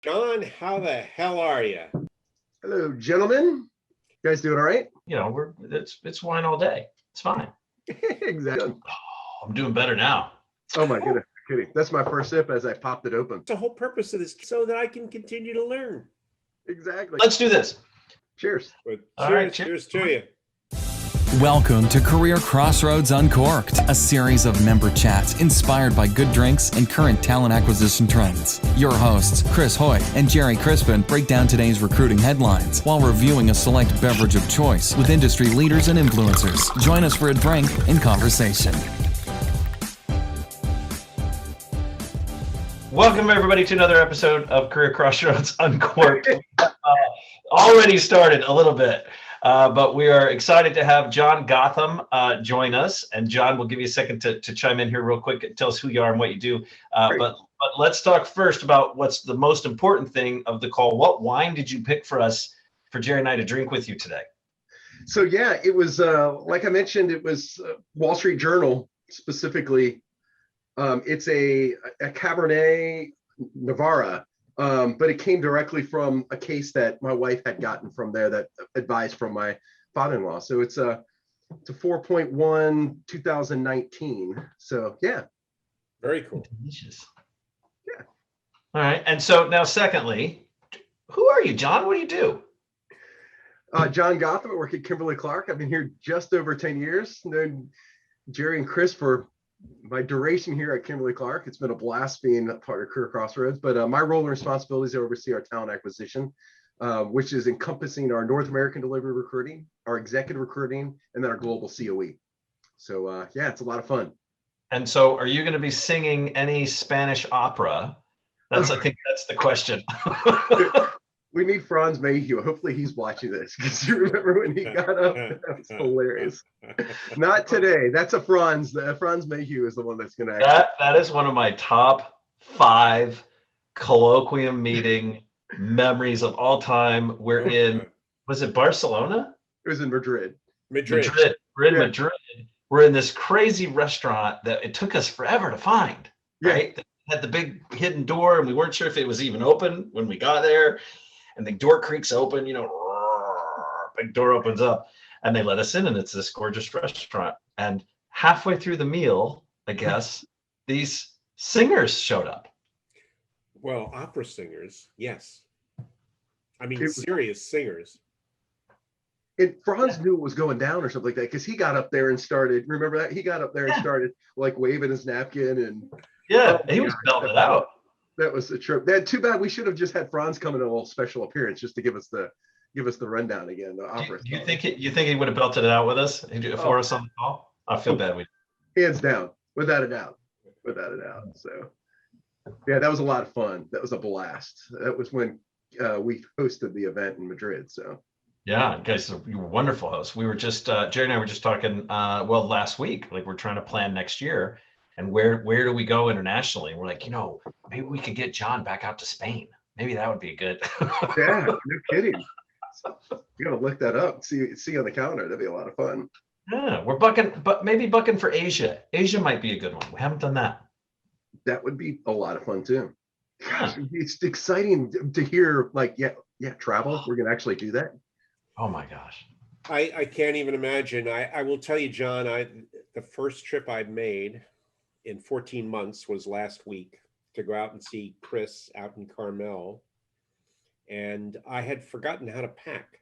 John, how the hell are you? Hello, gentlemen. You guys doing all right? It's wine all day. It's fine. Exactly. Oh, I'm doing better now. Oh my goodness, kidding. That's my first sip as I popped it open. The whole purpose of this so that I can continue to learn. Exactly. Let's do this. Cheers. But All cheers, right, cheers to you. Welcome to Career Crossroads Uncorked, a series of member chats inspired by good drinks and current talent acquisition trends. Your hosts, Chris Hoyt and Jerry Crispin, break down today's recruiting headlines while reviewing a select beverage of choice with industry leaders and influencers. Join us for a drink and conversation. Welcome, everybody, to another episode of Career Crossroads Uncorked. Already started a little bit, but we are excited to have John Gotham join us. And John, we'll give you a second to chime in here real quick and tell us who you are and what you do. But let's talk first about what's the most important thing of the call. What wine did you pick for us, for Jerry and I to drink with you today? So yeah, it was like I mentioned, it was Wall Street Journal specifically. It's a Cabernet Navarra, but it came directly from a case that my wife had gotten from there, that advised from my father-in-law. So it's a 4.1 2019. So yeah. Very cool. Delicious. Yeah. All right. And so now, secondly, who are you, John? What do you do? John Gotham. I work at Kimberly-Clark. I've been here just over 10 years. Known Jerry and Chris for my duration here at Kimberly-Clark. It's been a blast being a part of Career Crossroads, but my role and responsibilities to oversee our talent acquisition, which is encompassing our North American delivery recruiting, our executive recruiting, and then our global COE. So yeah, it's a lot of fun. And so are you going to be singing any Spanish opera? I think that's the question. We need Franz Mayhew. Hopefully he's watching this, because you remember when he got up? That was hilarious. Not today. That's a Franz. Franz Mayhew is the one that's going to. That is one of my top 5 colloquium meeting memories of all time. We're in, was it Barcelona? It was in Madrid. Madrid. We're in Madrid. We're in this crazy restaurant that it took us forever to find. Right? It had the big hidden door, and we weren't sure if it was even open when we got there. And the door creaks open, big door opens up, and they let us in, and it's this gorgeous restaurant. And halfway through the meal, I guess, these singers showed up. Well, opera singers, yes. I mean, serious singers. And Franz knew it was going down or something like that, because he got up there and started. Remember that? He got up there and started like waving his napkin and. He was belting it out. That was a trip. That too bad. We should have just had Franz come in a little special appearance just to give us the rundown again. The opera. You think he would have belted it out with us for us on the call? I feel bad. Hands down, without a doubt. So yeah, that was a lot of fun. That was a blast. That was when we hosted the event in Madrid. So yeah, guys, you were wonderful hosts. We were just Jerry and I were just talking last week. Like, we're trying to plan next year. And where do we go internationally? And we're like, maybe we could get John back out to Spain. Maybe that would be good. Yeah, no kidding. You gotta look that up. See on the calendar. That'd be a lot of fun. Yeah, we're bucking for Asia. Asia might be a good one. We haven't done that. That would be a lot of fun too. Gosh, it's exciting to hear. Like, travel. We're gonna actually do that. Oh my gosh. I can't even imagine. I will tell you, John, the first trip I made in 14 months was last week to go out and see Chris out in Carmel. And I had forgotten how to pack.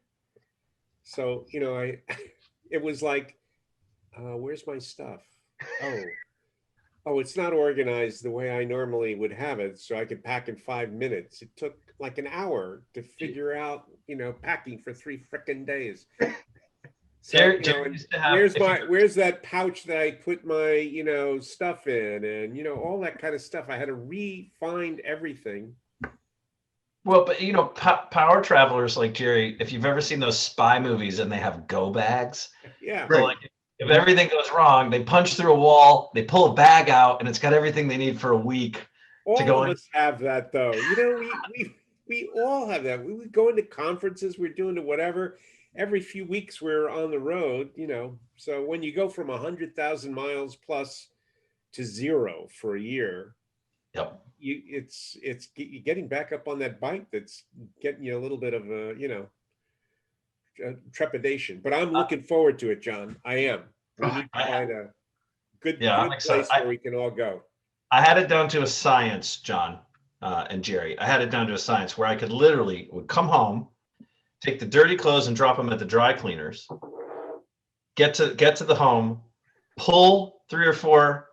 So, it was like, where's my stuff? Oh, it's not organized the way I normally would have it. So I could pack in 5 minutes. It took like an hour to figure out, packing for 3 frickin' days. So, where's that pouch that I put my, stuff in, and, all that kind of stuff. I had to re-find everything. Well, but, power travelers like Jerry, if you've ever seen those spy movies and they have go bags. Yeah. So, like, if everything goes wrong, they punch through a wall, they pull a bag out, and it's got everything they need for a week. All of us have that, though. We all have that. We would go into conferences, we're doing whatever. Every few weeks we're on the road, so when you go from 100,000 miles plus to 0 for a year, Yep. it's getting back up on that bike that's getting you a little bit of a, trepidation. But I'm looking forward to it, John. I am. We need to find a good I'm excited. place where we can all go. I had it down to a science, John and Jerry. I had it down to a science where I could literally would come home, take the dirty clothes and drop them at the dry cleaners, get to the home, pull 3 or 4,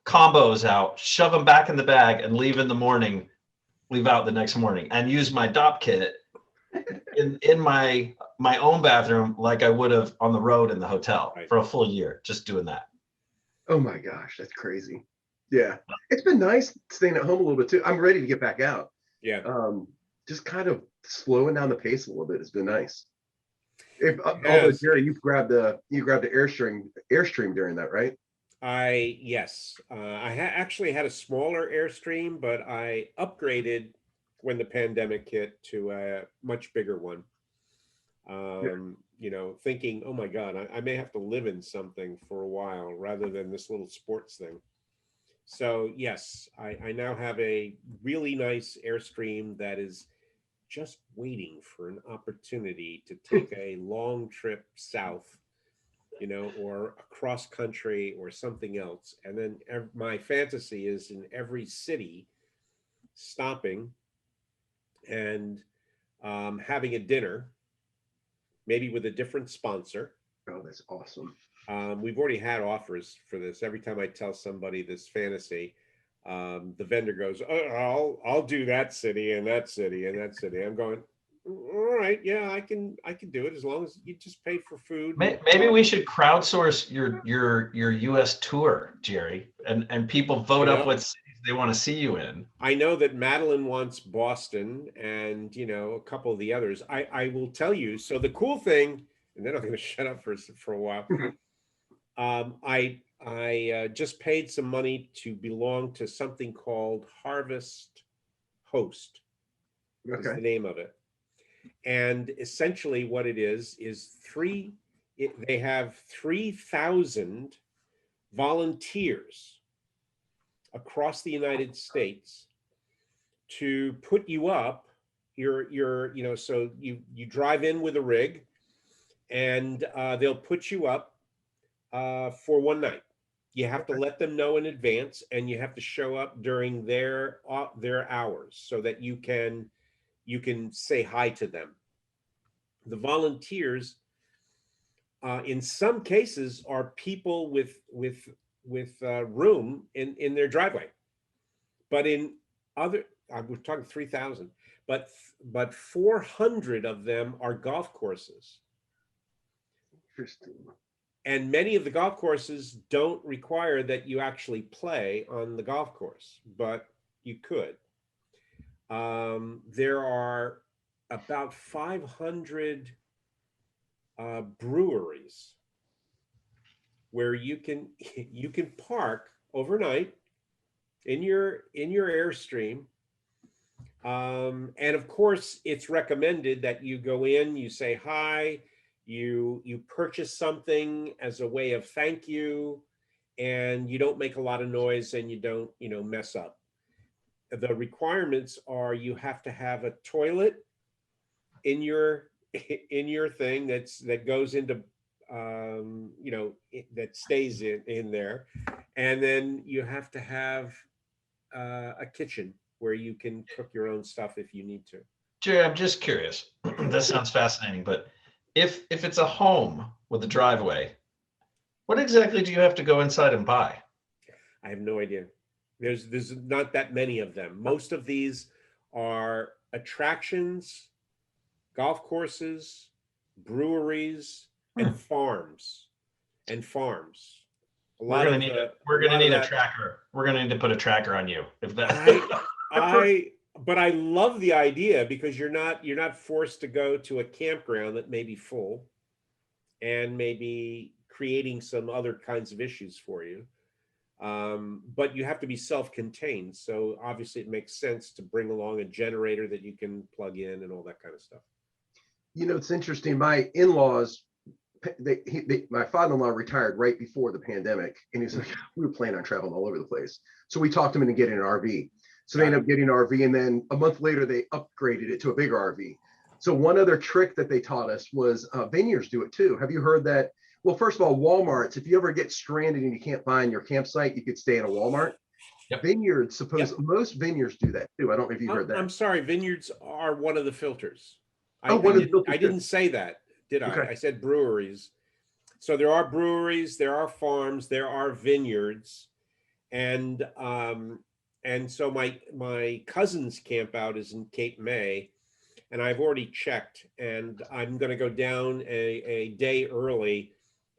combos out, shove them back in the bag, and leave in the morning, leave out the next morning, and use my DOP kit in my own bathroom like I would have on the road in the hotel for a full year, just doing that. Oh my gosh, that's crazy. Yeah, it's been nice staying at home a little bit too. I'm ready to get back out. Yeah. Just kind of slowing down the pace a little bit has been nice. Although Jerry, you grabbed the Airstream during that, right? Yes. I actually had a smaller Airstream, but I upgraded when the pandemic hit to a much bigger one. Thinking, oh my God, I may have to live in something for a while rather than this little sports thing. So yes, I now have a really nice Airstream that is just waiting for an opportunity to take a long trip south, or across country or something else. And then my fantasy is in every city stopping and having a dinner, maybe with a different sponsor. Oh, that's awesome. We've already had offers for this. Every time I tell somebody this fantasy, the vendor goes, oh, I'll do that city and that city and that city. I'm going, all right, yeah, I can do it as long as you just pay for food. Maybe we should crowdsource your US tour, Jerry, and people vote up what cities they want to see you in. I know that Madeline wants Boston and a couple of the others. I will tell you. So the cool thing, and then I'm going to shut up for a while. I just paid some money to belong to something called Harvest Host. Is the name of it. And essentially what it is they have 3,000 volunteers across the United States to put you up. So you drive in with a rig and they'll put you up for one night. You have to let them know in advance, and you have to show up during their hours so that you can say hi to them. The volunteers, in some cases, are people with room in their driveway, but in other, we're talking 3,000, but 400 of them are golf courses. Interesting. And many of the golf courses don't require that you actually play on the golf course, but you could. There are about 500 breweries where you can park overnight in your Airstream. And of course, it's recommended that you go in, you say hi, you purchase something as a way of thank you, and you don't make a lot of noise and you don't mess up. The requirements are you have to have a toilet in your thing that goes into that stays in there, and then you have to have a kitchen where you can cook your own stuff if you need to. Jerry, I'm just curious. That sounds fascinating, but if it's a home with a driveway, what exactly do you have to go inside and buy? I have no idea. There's not that many of them. Most of these are attractions, golf courses, breweries, and farms. We're gonna need a tracker. We're gonna need to put a tracker on you. If that But I love the idea because you're not forced to go to a campground that may be full and maybe creating some other kinds of issues for you. But you have to be self-contained. So obviously it makes sense to bring along a generator that you can plug in and all that kind of stuff. It's interesting. My in-laws, my father-in-law retired right before the pandemic, and he's like, we were planning on traveling all over the place. So we talked him into getting an RV. So they ended up getting an RV, and then a month later they upgraded it to a bigger RV. So one other trick that they taught us was vineyards do it too. Have you heard that? Well, first of all, Walmart's, if you ever get stranded and you can't find your campsite, you could stay at a Walmart. Yep. Vineyards, most vineyards do that too. I don't know if you heard that. I'm sorry, vineyards are one of the filters. I didn't say that, did I? Okay. I said breweries. So there are breweries, there are farms, there are vineyards, and so my cousin's camp out is in Cape May, and I've already checked, and I'm going to go down a day early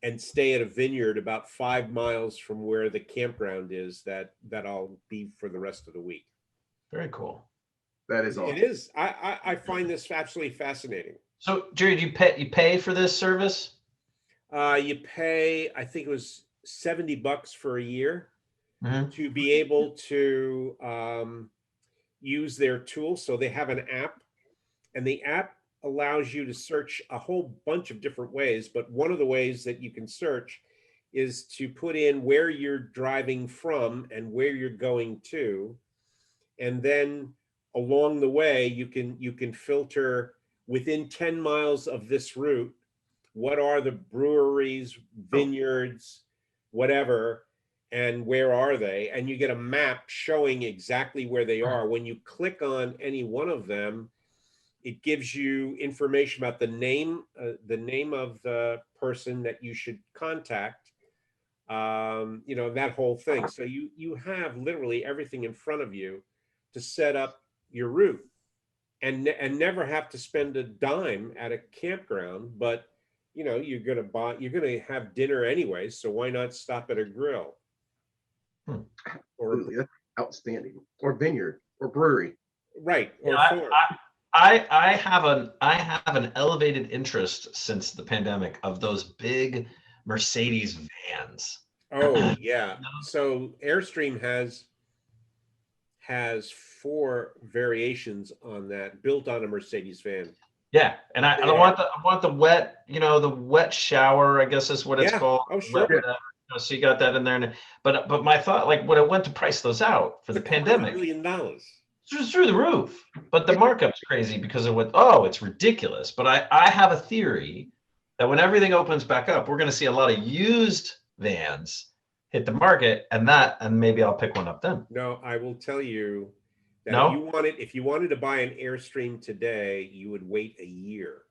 and stay at a vineyard about 5 miles from where the campground is that I'll be for the rest of the week. Very cool. That is awesome. It is. I find this absolutely fascinating. So Jerry, do you pay for this service? You pay, I think it was $70 for a year Mhm. to be able to use their tool. So they have an app, and the app allows you to search a whole bunch of different ways. But one of the ways that you can search is to put in where you're driving from and where you're going to. And then along the way, you can filter within 10 miles of this route, what are the breweries, vineyards, whatever, and where are they? And you get a map showing exactly where they are. When you click on any one of them, it gives you information about the name of the person that you should contact, that whole thing. So you have literally everything in front of you to set up your route, and never have to spend a dime at a campground. But you're gonna have dinner anyway, so why not stop at a grill? Absolutely. That's outstanding. Or vineyard or brewery. Right. Or Yeah, farm. I have an elevated interest since the pandemic of those big Mercedes vans. Oh yeah. So Airstream has 4 variations on that, built on a Mercedes van. Yeah, and I want the wet, the wet shower, I guess is what it's called. Oh sure. So you got that in there, but my thought, like when I went to price those out for the pandemic, $250 million. it was through the roof. But the markup's crazy because of it's ridiculous. But I have a theory that when everything opens back up, we're going to see a lot of used vans hit the market, and maybe I'll pick one up then. No, I will tell you that No? if you wanted to buy an Airstream today, you would wait a year.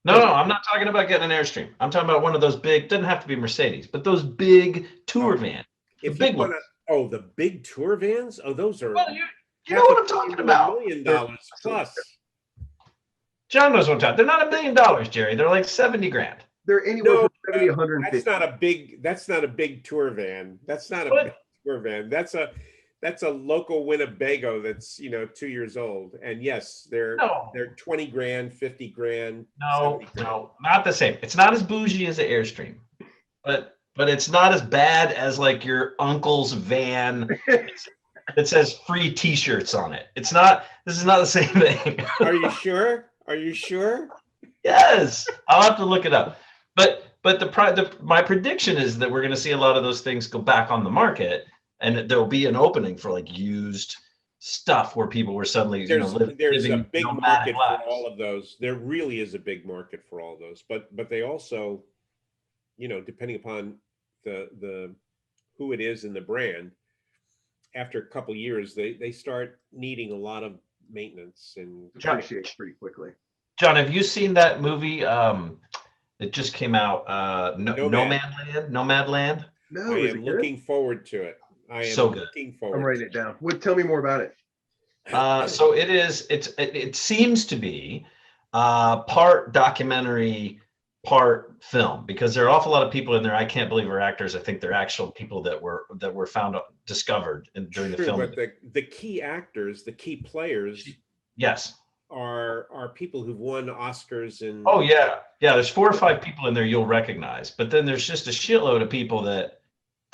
No, I'm not talking about getting an Airstream. I'm talking about one of those big, doesn't have to be Mercedes, but those big tour vans. If big you want the big tour vans, those are Well, you know what I'm talking about. $1 million plus. John knows what I'm talking. They're not $1 million, Jerry. They're like 70 grand. They're anywhere from 70 to 150. That's not a big tour van. That's not a big tour van. That's a local Winnebago that's 2 years old. And yes, they're 20 grand, 50 grand. No, 70 grand. no, not the same. It's not as bougie as the Airstream, but it's not as bad as like your uncle's van that says free T-shirts on it. This is not the same thing. Are you sure? Are you sure? Yes, I'll have to look it up. But my prediction is that we're going to see a lot of those things go back on the market, and there'll be an opening for like used stuff where people were suddenly there's a big market lives. for all of those. There really is a big market for all of those, but they also, depending upon the who it is and the brand, after a couple years they start needing a lot of maintenance and Depreciates pretty quickly. John, have you seen that movie that just came out, Nomadland? No, I is am it good? looking forward to it. I am So good. looking forward. I'm writing it down. Tell me more about it. So it seems to be part documentary, part film, because there are an awful lot of people in there I can't believe are actors. I think they're actual people that were discovered during the film. But the key actors, the key players, Yes. are people who've won Oscars and Oh yeah. There's 4 or 5 people in there you'll recognize, but then there's just a shitload of people that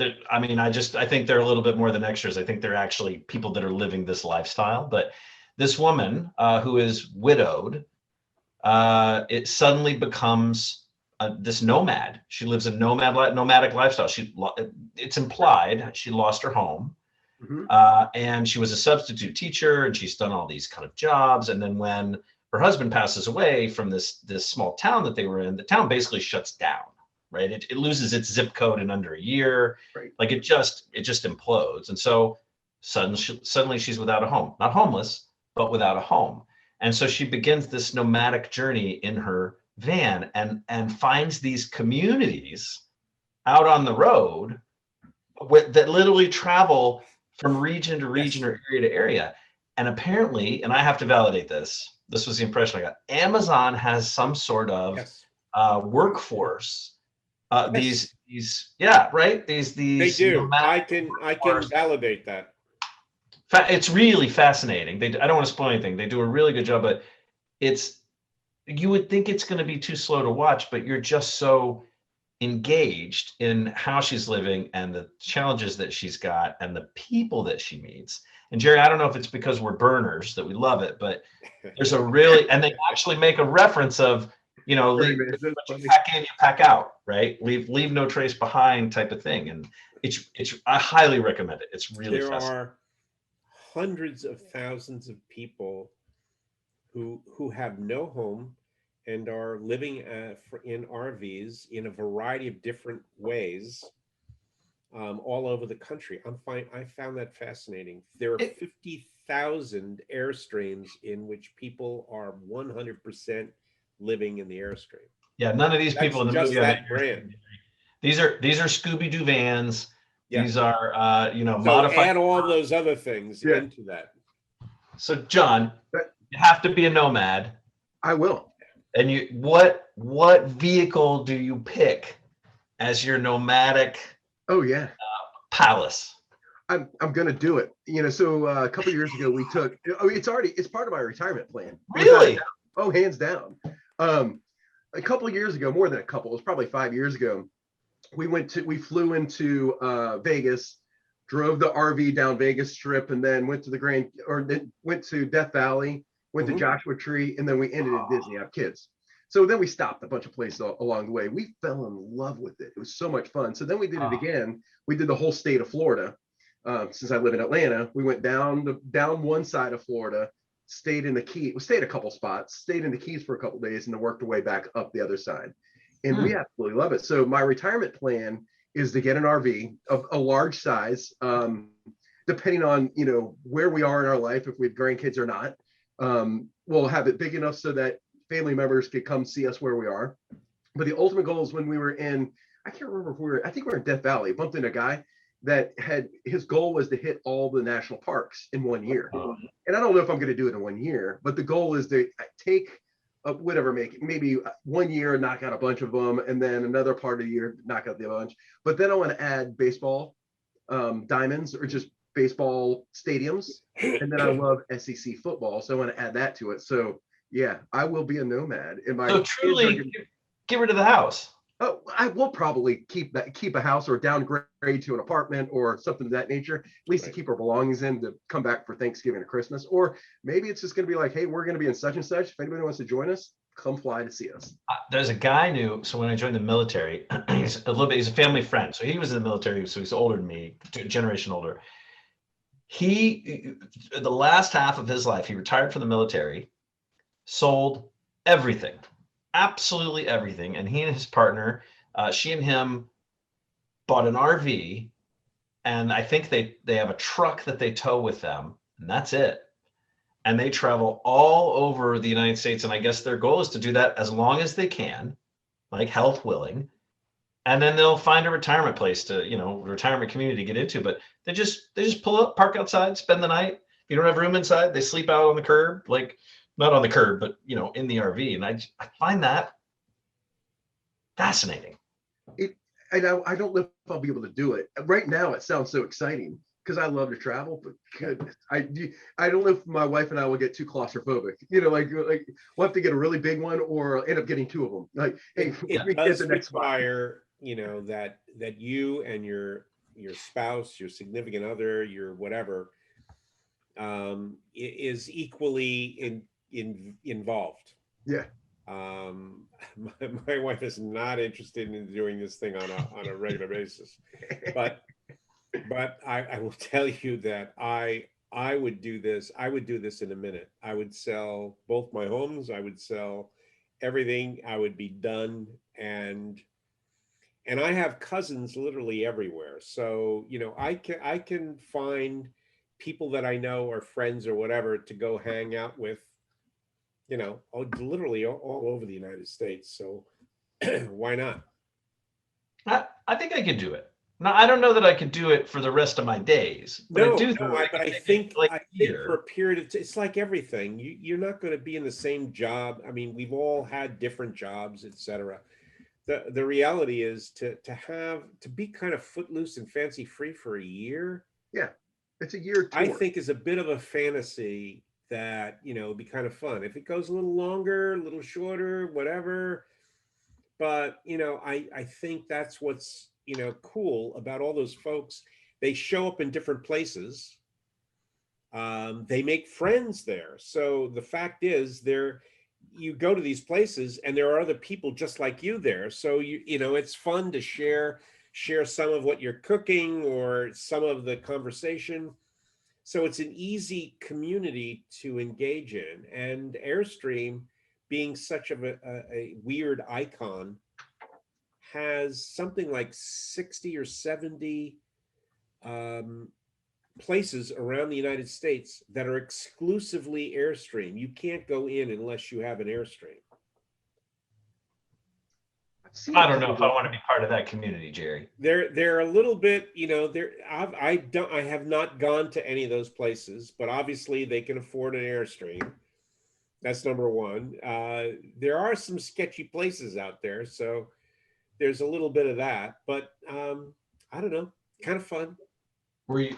I think they're a little bit more than extras. I think they're actually people that are living this lifestyle. But this woman who is widowed, it suddenly becomes this nomad. She lives a nomadic lifestyle. It's implied she lost her home, Mhm. And she was a substitute teacher, and she's done all these kind of jobs. And then when her husband passes away from this small town that they were in, the town basically shuts down, right? It loses its zip code in under a year. Right. Like it just implodes. And so suddenly she's without a home, not homeless, but without a home. And so she begins this nomadic journey in her van and finds these communities out on the road that literally travel from region to region or area to area. And apparently, and I have to validate this was the impression I got, Amazon has some sort of workforce. These right? These They do. I can workforce. validate that. It's really fascinating. I don't want to spoil anything. They do a really good job, but you would think it's going to be too slow to watch, but you're just so engaged in how she's living and the challenges that she's got and the people that she meets. And Jerry, I don't know if it's because we're burners that we love it, but there's a really, and they actually make a reference of, you know, what you pack in, you pack out, right? Leave no trace behind type of thing. And I highly recommend it. It's really there fascinating. are hundreds of thousands of people who have no home and are living in RVs in a variety of different ways all over the country. I found that fascinating. There are 50,000 airstreams in which people are 100% living in the airstream. Yeah, none of these people in the movie that brand. These are Scooby-Doo vans. Yeah. These are so modified. Add all those other things into that. So John, you have to be a nomad. I will. And what vehicle do you pick as your nomadic? Oh yeah, palace. I'm gonna do it. You know, so a couple of years ago we took. It's part of my retirement plan. Really? Oh, hands down. A couple of years ago, more than a couple, it was probably 5 years ago. We flew into Vegas, drove the RV down Vegas Strip, and then went to Death Valley. Went to Joshua Tree, and then we ended at Disney. I have kids. So then we stopped a bunch of places along the way. We fell in love with it. It was so much fun. So then we did it again. We did the whole state of Florida. Since I live in Atlanta, we went down one side of Florida, stayed in the Keys. We stayed a couple spots, stayed in the Keys for a couple of days, and then worked our way back up the other side. And we absolutely love it. So my retirement plan is to get an RV of a large size, depending on, you know, where we are in our life, if we have grandkids or not. We'll have it big enough so that family members could come see us where we are. But the ultimate goal is when we were in, I can't remember I think we were in Death Valley, bumped into a guy that his goal was to hit all the national parks in 1 year. And I don't know if I'm going to do it in 1 year, but the goal is to take maybe 1 year and knock out a bunch of them, and then another part of the year knock out the bunch. But then I want to add baseball diamonds, or just baseball stadiums, and then I love SEC football, so I want to add that to it. So yeah, I will be a nomad. So truly, get rid of the house. Oh, I will probably keep a house, or downgrade to an apartment or something of that nature, at least to keep our belongings in to come back for Thanksgiving or Christmas. Or maybe it's just going to be like, hey, we're going to be in such and such. If anybody wants to join us, come fly to see us. There's a guy I knew. So when I joined the military, he's a family friend. So he was in the military, so he's older than me, a generation older. The last half of his life, he retired from the military, sold everything, absolutely everything. And he and his partner, she and him bought an RV, and I think they have a truck that they tow with them, and that's it. And they travel all over the United States. And I guess their goal is to do that as long as they can, like health willing. And then they'll find a retirement place to, retirement community to get into. But they just pull up, park outside, spend the night. If you don't have room inside, they sleep out on the curb, like not on the curb, but in the RV. And I find that fascinating. I don't know if I'll be able to do it right now. It sounds so exciting because I love to travel, but goodness, I don't know if my wife and I will get too claustrophobic. Like we'll have to get a really big one, or end up getting two of them. Like, hey, it does require, that you and your spouse, your significant other, your whatever, is equally involved. Yeah. My wife is not interested in doing this thing on a regular basis, but But I will tell you that I would do this. I would do this in a minute. I would sell both my homes. I would sell everything. I would be done. And I have cousins literally everywhere. So, I can find people that I know or friends or whatever to go hang out with, literally all over the United States. So why not? I think I could do it. Now, I don't know that I could do it for the rest of my days, but I do But I think think like I a think year. for a period of it's like everything. You're not going to be in the same job. I mean, we've all had different jobs, etc. The reality is to be kind of footloose and fancy free for a year, Yeah, it's a year I tour. think is a bit of a fantasy that, would be kind of fun. If it goes a little longer, a little shorter, whatever. But, I think that's what's, cool about all those folks. They show up in different places. They make friends there. So the fact is, you go to these places and there are other people just like you there. So it's fun to share some of what you're cooking or some of the conversation. So it's an easy community to engage in. And Airstream, being such of a weird icon, has something like 60 or 70 places around the United States that are exclusively Airstream. You can't go in unless you have an Airstream. I've seen I a don't know couple if I of- want to be part of that community, Jerry. They're a little bit, I have not gone to any of those places, but obviously they can afford an Airstream. That's number one. There are some sketchy places out there, so there's a little bit of that, but I don't know, kind of fun.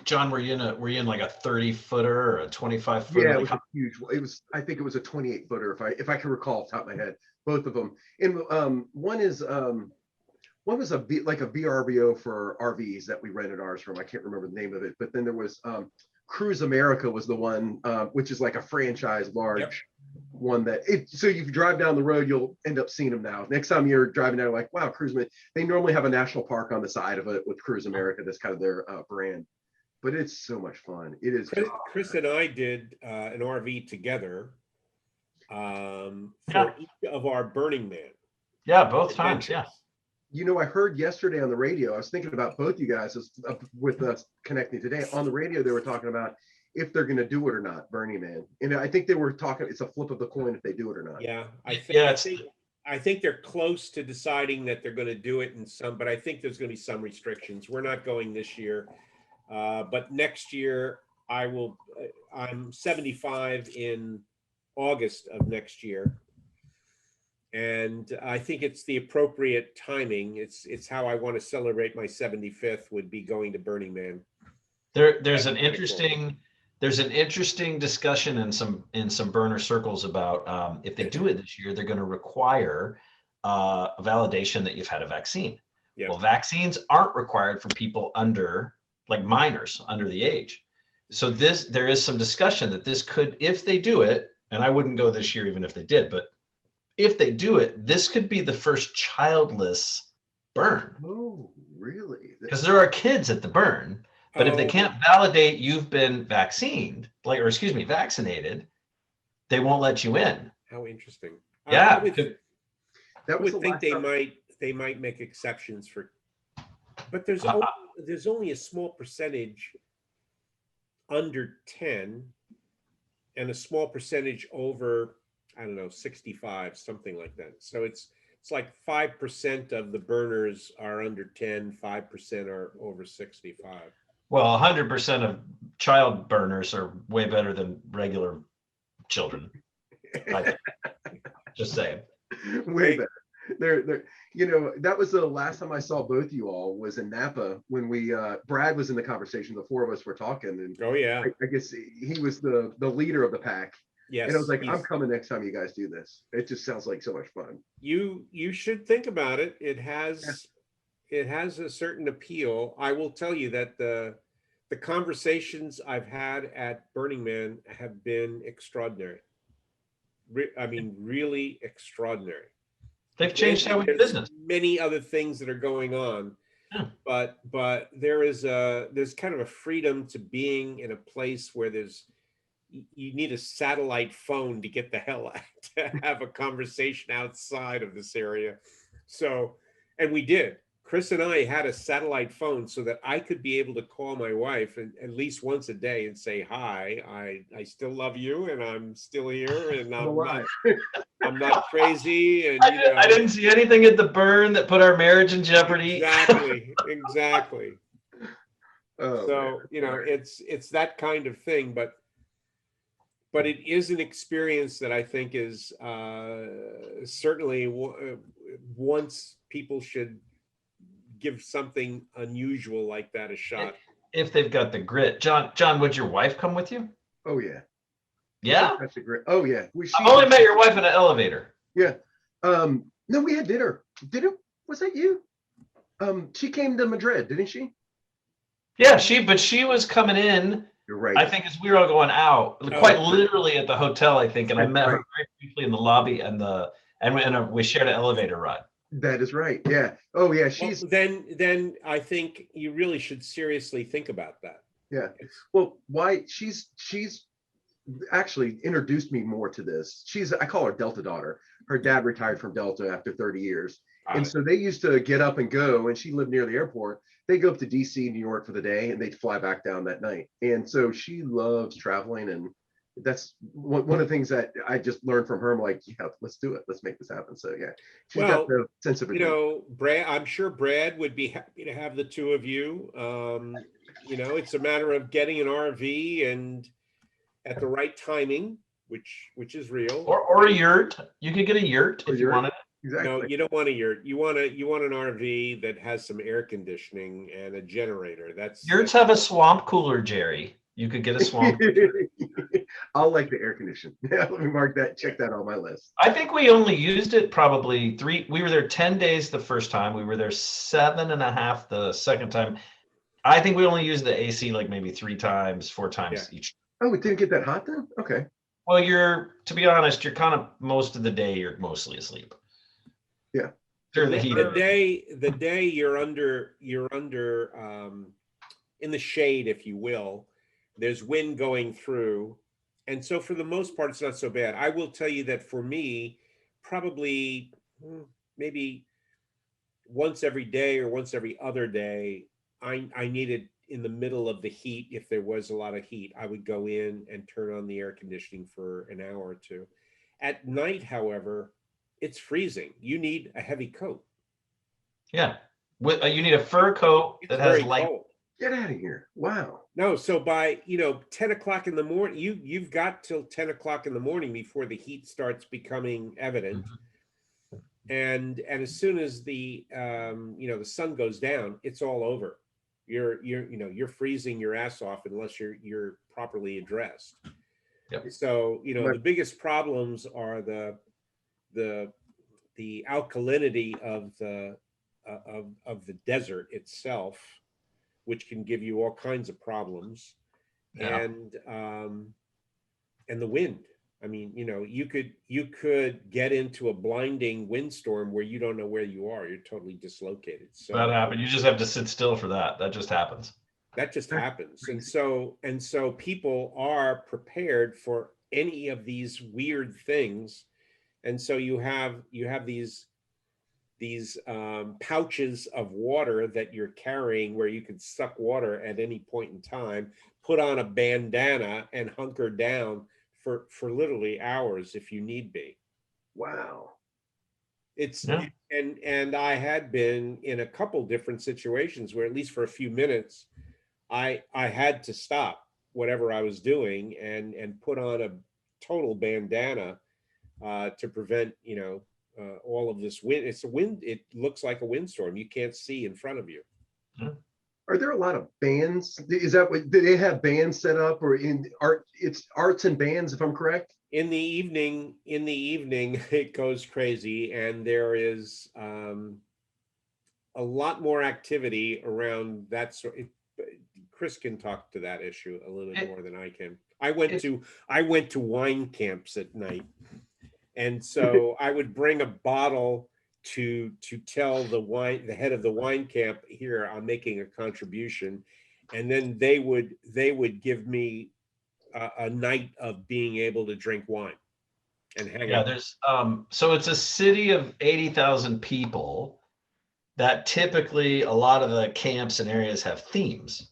John, were you in like a 30-footer or a 25-footer? Yeah, it Like, was a huge. I think it was a 28-footer, if I can recall off the top of my head, both of them. And one was like a VRBO for RVs that we rented ours from. I can't remember the name of it, but then there was Cruise America was the one, which is like a franchise large one so you drive down the road, you'll end up seeing them now. Next time you're driving down, like, wow, they normally have a national park on the side of it with Cruise America. That's kind of their brand. But it's so much fun. It is. Chris and I did an RV together for Yeah. each of our Burning Man yeah, both times. adventures. Yeah. I heard yesterday on the radio, I was thinking about both you guys with us connecting today. On the radio, they were talking about if they're going to do it or not, Burning Man. And I think they were talking, it's a flip of the coin if they do it or not. Yeah, I think they're close to deciding that they're going to do it but I think there's going to be some restrictions. We're not going this year, but next year I'm 75 in August of next year. And I think it's the appropriate timing. It's how I want to celebrate my 75th, would be going to Burning Man. There's an interesting discussion in some burner circles about if they do it this year, they're going to require a validation that you've had a vaccine. Yeah. Well, vaccines aren't required for people under, like, minors under the age. So there is some discussion that this could, if they do it, and I wouldn't go this year even if they did, but if they do it, this could be the first childless burn. Oh, really? Because there are kids at the burn. But if they can't validate you've been vaccinated, they won't let you in. How interesting. Yeah. I would think they might make exceptions but there's only a small percentage under 10 and a small percentage over, I don't know, 65, something like that. So it's like 5% of the burners are under 10, 5% are over 65. Well, 100% of child burners are way better than regular children. Just saying. Way better. They're that was the last time I saw both you all was in Napa when Brad was in the conversation. The four of us were talking, and oh yeah, I guess he was the leader of the pack. Yes, and I was like, I'm coming next time you guys do this. It just sounds like so much fun. You should think about it. It has a certain appeal. I will tell you that the conversations I've had at Burning Man have been extraordinary. I mean, really extraordinary. They've changed how we do business. Many other things that are going on, Yeah. but there's kind of a freedom to being in a place where you need a satellite phone to get the hell out to have a conversation outside of this area. So, and we did. Chris and I had a satellite phone so that I could be able to call my wife at least once a day and say, hi, I still love you and I'm still here and I'm not crazy. And, I didn't see anything at the burn that put our marriage in jeopardy. Exactly. Oh, So, man. it's that kind of thing, but it is an experience that I think is certainly once people should give something unusual like that a shot. If they've got the grit. John, would your wife come with you? Oh yeah. Yeah? That's a great. Oh yeah. I've only met your wife in an elevator. Yeah. No, we had dinner. Was that you? She came to Madrid, didn't she? Yeah, she was coming in. You're right. I think as we were all going out, quite literally at the hotel, I think, and I met her very briefly in the lobby and we shared an elevator ride. That is right. Yeah. Oh yeah. Well, then I think you really should seriously think about that. Yeah. Well, why she's actually introduced me more to this. I call her Delta daughter. Her dad retired from Delta after 30 years. And so they used to get up and go, and she lived near the airport. They go up to DC, New York for the day, and they'd fly back down that night. And so she loves traveling, and that's one of the things that I just learned from her. I'm like, yeah, let's do it. Let's make this happen. So yeah, she's got the sense of it. Brad, I'm sure Brad would be happy to have the two of you. It's a matter of getting an RV and at the right timing, which is real. Or a yurt. You could get a yurt if you wanted. Exactly. No, you don't want a yurt. You want an RV that has some air conditioning and a generator. Yurts have a swamp cooler, Jerry. You could get a swamp. I'll like the air condition. Yeah, let me mark that. Check that on my list. I think we only used it probably we were there 10 days the first time. We were there 7.5 the second time. I think we only used the AC like maybe 3 times, 4 times each. Oh, it didn't get that hot then? Okay. Well, to be honest, you're kind of most of the day you're mostly asleep. Yeah. During the heat. The day you're under in the shade, if you will. There's wind going through. And so for the most part, it's not so bad. I will tell you that for me, probably maybe once every day or once every other day, I needed in the middle of the heat, if there was a lot of heat, I would go in and turn on the air conditioning for an hour or two. At night, however, it's freezing. You need a heavy coat. Yeah. You need a fur coat that has light. Cold. Get out of here. Wow. No, so by 10 o'clock in the morning, you've got till 10 o'clock in the morning before the heat starts becoming evident. Mm-hmm. And as soon as the the sun goes down, it's all over. You're freezing your ass off unless you're properly addressed. Yep. So the biggest problems are the alkalinity of the desert itself, which can give you all kinds of problems, and the wind. I mean, you could get into a blinding windstorm where you don't know where you are. You're totally dislocated. So that happens. You just have to sit still for that. That just happens. That just happens. And so people are prepared for any of these weird things. And so you have these pouches of water that you're carrying where you can suck water at any point in time, put on a bandana and hunker down for literally hours if you need be. Wow. And I had been in a couple different situations where at least for a few minutes, I had to stop whatever I was doing and put on a total bandana to prevent, all of this wind. It's a wind. It looks like a windstorm. You can't see in front of you. Are there a lot of bands? Is that what, do they have bands set up, or in art? It's arts and bands, if I'm correct. In the evening, it goes crazy, and there is a lot more activity around that sort. Chris can talk to that issue a little bit more than I can. I went to wine camps at night. And so I would bring a bottle to tell the head of the wine camp, here, I'm making a contribution, and then they would give me a night of being able to drink wine and hang out. There's so it's a city of 80,000 people that typically a lot of the camps and areas have themes.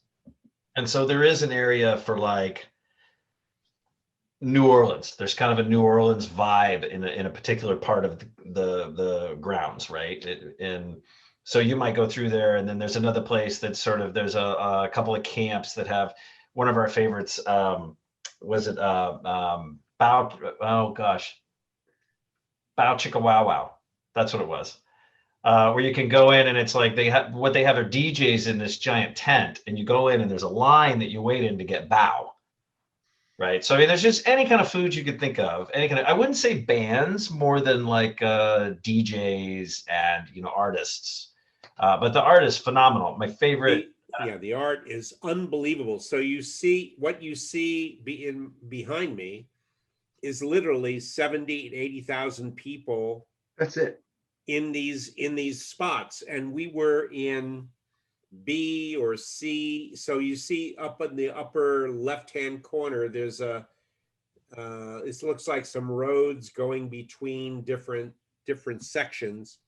And so there is an area for like New Orleans. There's kind of a New Orleans vibe in a particular part of the grounds, right? And so you might go through there, and then there's another place that's sort of, there's a couple of camps that have one of our favorites. Was it Bow Chicka Wow Wow? That's what it was. Where you can go in and it's like they have are DJs in this giant tent, and you go in and there's a line that you wait in to get bow. Right. So I mean, there's just any kind of food you could think of, I wouldn't say bands more than like DJs and, artists. But the art is phenomenal. My favorite. The art is unbelievable. So what you see behind me is literally 70 to 80,000 people. That's it. In these spots. And we were in B or C. So you see up in the upper left-hand corner, there's it looks like some roads going between different sections.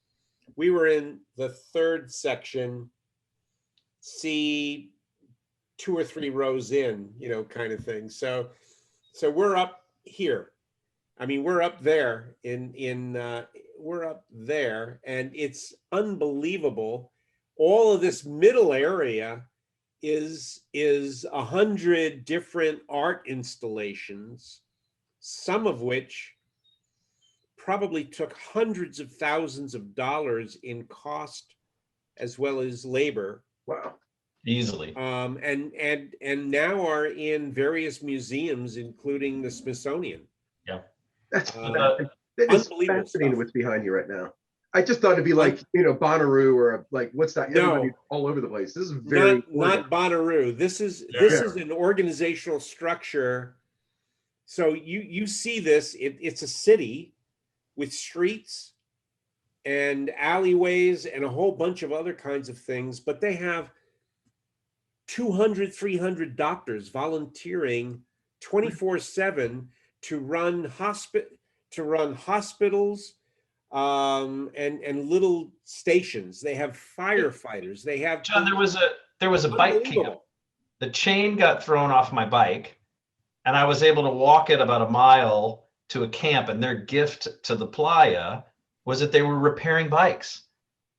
We were in the third section, C, 2 or 3 rows in, kind of thing. So we're up here. I mean, we're up there we're up there, and it's unbelievable. All of this middle area is 100 different art installations, some of which probably took hundreds of thousands of dollars in cost as well as labor. Wow. Easily. And now are in various museums, including the Smithsonian. Yeah. That is fascinating stuff. What's behind you right now. I just thought it'd be like, Bonnaroo or like Woodstock. Everybody all over the place. This is not Bonnaroo. This is an organizational structure. So you see this, it's a city with streets and alleyways and a whole bunch of other kinds of things, but they have 200, 300 doctors volunteering 24/7 to run hospitals and little stations. They have firefighters. They have John. There was a bike camp. The chain got thrown off my bike, and I was able to walk it about a mile to a camp. And their gift to the playa was that they were repairing bikes.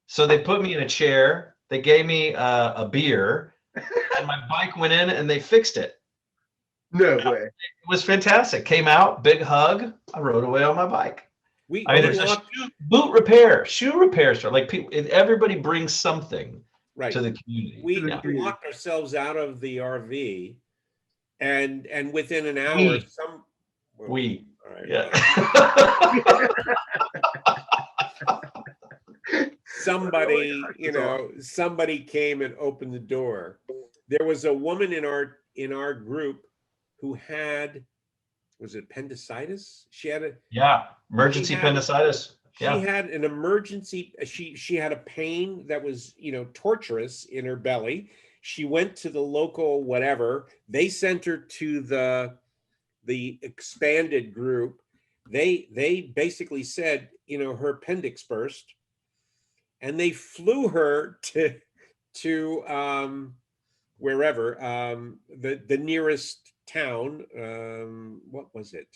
So they put me in a chair. They gave me a beer, and my bike went in, and they fixed it. No way. It was fantastic. Came out, big hug. I rode away on my bike. There's a boot repair, shoe repair store. Like everybody brings something to the community. We locked ourselves out of the RV, and within an hour, somebody came and opened the door. There was a woman in our group who had, was it appendicitis? She had emergency appendicitis. She had an emergency. She had a pain that was, torturous in her belly. She went to the local whatever. They sent her to the expanded group. They basically said, her appendix burst, and they flew her to wherever, the nearest town. What was it?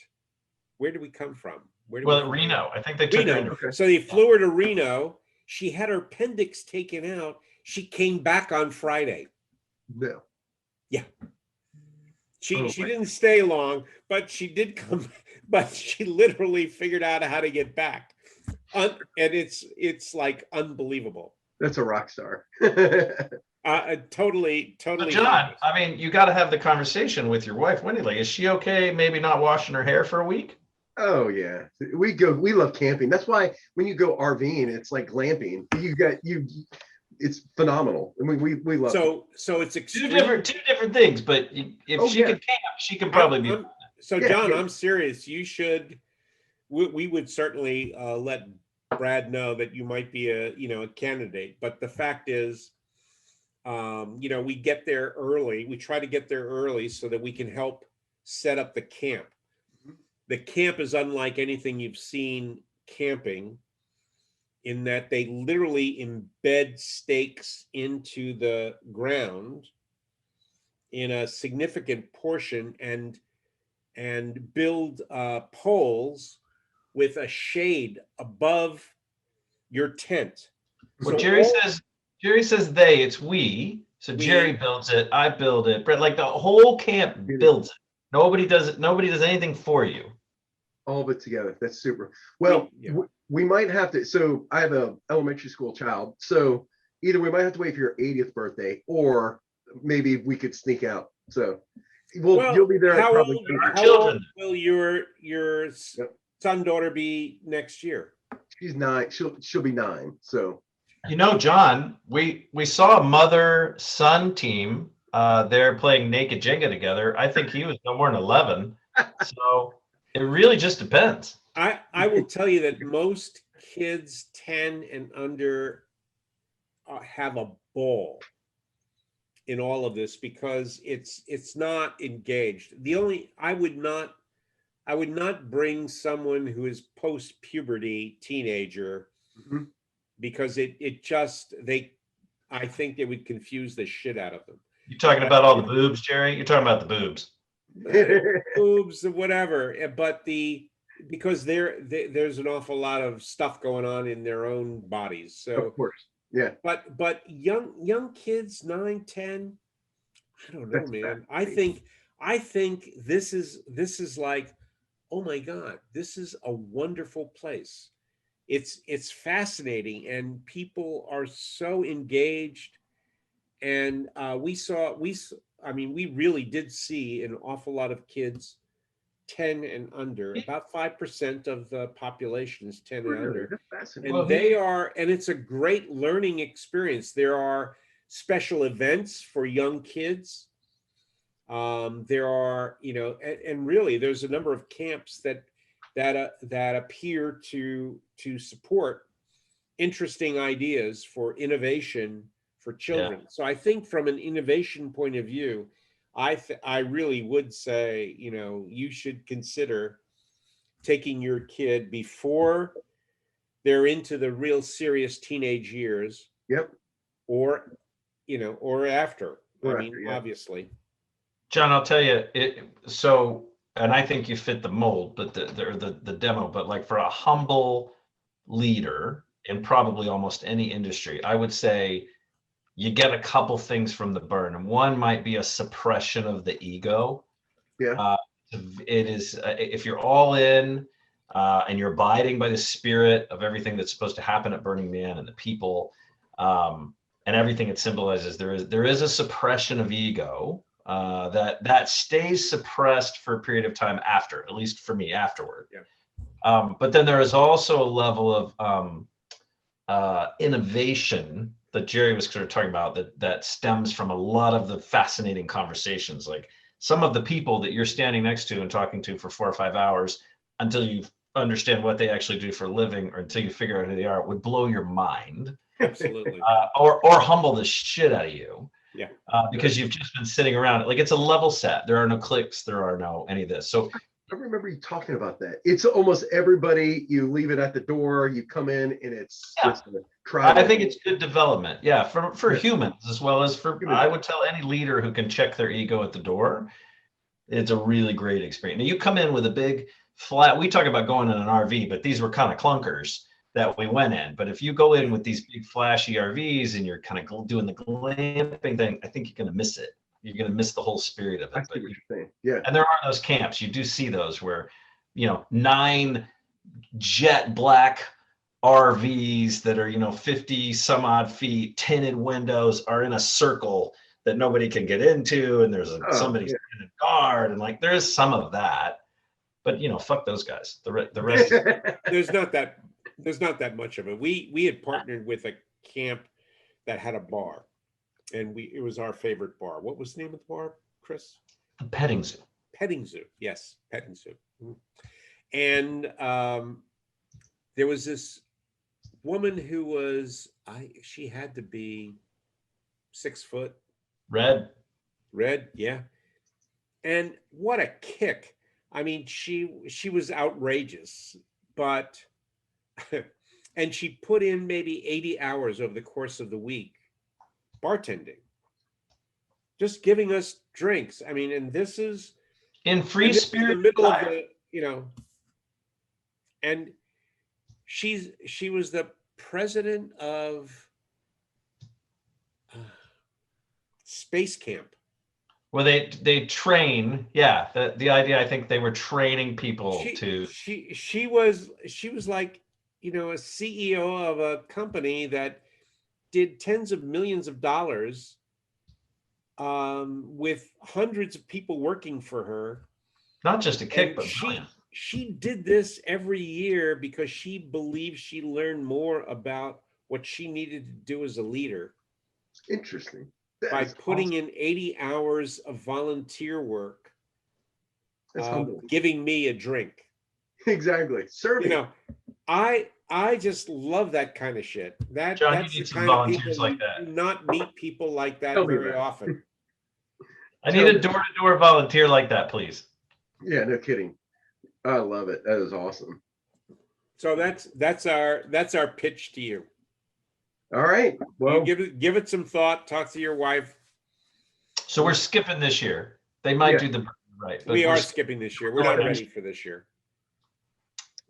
Where did we come from? Reno. I think they took her. Okay. So they flew her to Reno. She had her appendix taken out. She came back on Friday. No. Yeah. She didn't stay long, but she did come. But she literally figured out how to get back, and it's like unbelievable. That's a rock star. Totally. John, I mean, you got to have the conversation with your wife, Wendy. Like, is she okay? Maybe not washing her hair for a week? Oh yeah, we love camping. That's why when you go RVing, it's like glamping. It's phenomenal. I mean, we love it. So it's extreme. two different things. But if she can camp, she can probably be. So John, I'm serious. You should. We would certainly let Brad know that you might be a candidate. But the fact is, we get there early. We try to get there early so that we can help set up the camp. The camp is unlike anything you've seen camping, in that they literally embed stakes into the ground in a significant portion and build poles with a shade above your tent. Well, So Jerry says they, it's we. So Jerry builds it, I build it, Brett, like the whole camp builds it. Nobody does it. Nobody does anything for you. All of it together. That's super. Well, we might have to. So I have a elementary school child. So either we might have to wait for your 80th birthday, or maybe we could sneak out. So you'll be there. How old will your son, daughter be next year? She's 9. She'll be 9. So John, we saw a mother-son team. They're playing naked Jenga together. I think he was no more than 11. So it really just depends. I will tell you that most kids 10 and under have a ball in all of this, because it's not engaged. I would not bring someone who is post-puberty teenager, because I think they would confuse the shit out of them. You talking about all the boobs, Jerry? You're talking about the boobs. Boobs or whatever, but because there's an awful lot of stuff going on in their own bodies. So of course, yeah. But young kids, 9, 10, I don't know, man. I think this is like, oh my God, this is a wonderful place. It's fascinating, and people are so engaged. And we really did see an awful lot of kids 10 and under. About 5% of the population is 10 and under. That's fascinating. And and it's a great learning experience. There are special events for young kids. There are, and really there's a number of camps that appear to support interesting ideas for innovation for children. Yeah. So I think from an innovation point of view, I really would say, you should consider taking your kid before they're into the real serious teenage years. Yep. Or after. Obviously. John, I'll tell you and I think you fit the mold, but the demo, but like for a humble leader in probably almost any industry, I would say you get a couple things from the burn. And one might be a suppression of the ego. Yeah. It is, if you're all in and you're abiding by the spirit of everything that's supposed to happen at Burning Man and the people and everything it symbolizes, there is a suppression of ego that stays suppressed for a period of time after, at least for me, afterward. Yeah. But then there is also a level of innovation that Jerry was sort of talking about that stems from a lot of the fascinating conversations. Like some of the people that you're standing next to and talking to for 4 or 5 hours until you understand what they actually do for a living, or until you figure out who they are, would blow your mind. Absolutely. Or humble the shit out of you. Yeah. Because you've just been sitting around it. Like it's a level set. There are no clicks. There are no any of this. So I remember you talking about that. It's almost everybody, you leave it at the door, you come in, and it's just a trial. I think it's good development. Yeah, for humans as well as for, I would tell any leader who can check their ego at the door, it's a really great experience. Now you come in with a big flat, we talk about going in an RV, but these were kind of clunkers that we went in. But if you go in with these big flashy RVs and you're kind of doing the glamping thing, I think you're going to miss it. You're going to miss the whole spirit of it. I see what you're saying. Yeah. And there are those camps. You do see those where, 9 jet black RVs that are, 50 some odd feet, tinted windows, are in a circle that nobody can get into. And there's somebody in a guard, and like, there is some of that, but fuck those guys. The rest there's not that much of it. We had partnered with a camp that had a bar. And it was our favorite bar. What was the name of the bar, Chris? The Petting Zoo. Petting Zoo, yes, Petting Zoo. And there was this woman who was, she had to be 6 foot. Red. Yeah. And what a kick. I mean, she was outrageous, but and she put in maybe 80 hours over the course of the week bartending, just giving us drinks. I mean, and this is In free spirit. in the middle of the, and she was the president of Space Camp. Well, they train. Yeah, the idea, I think they were training people to. She was like, a CEO of a company that did tens of millions of dollars, with hundreds of people working for her. Not just a kick, And but millions. she did this every year because she believed she learned more about what she needed to do as a leader. Interesting. By putting in 80 hours of volunteer work, giving me a drink. Exactly. Serving. I just love that kind of shit. John, that's you need the some kind of volunteers people like you that. do not meet people like that Tell me very that. often. I need a door-to-door volunteer like that, please. Yeah, no kidding. I love it. That is awesome. So that's our pitch to you. All right. Well, You give it some thought. Talk to your wife. So we're skipping this year. They might Yeah. do the right. But We we're are skipping this year. We're not ready for this year.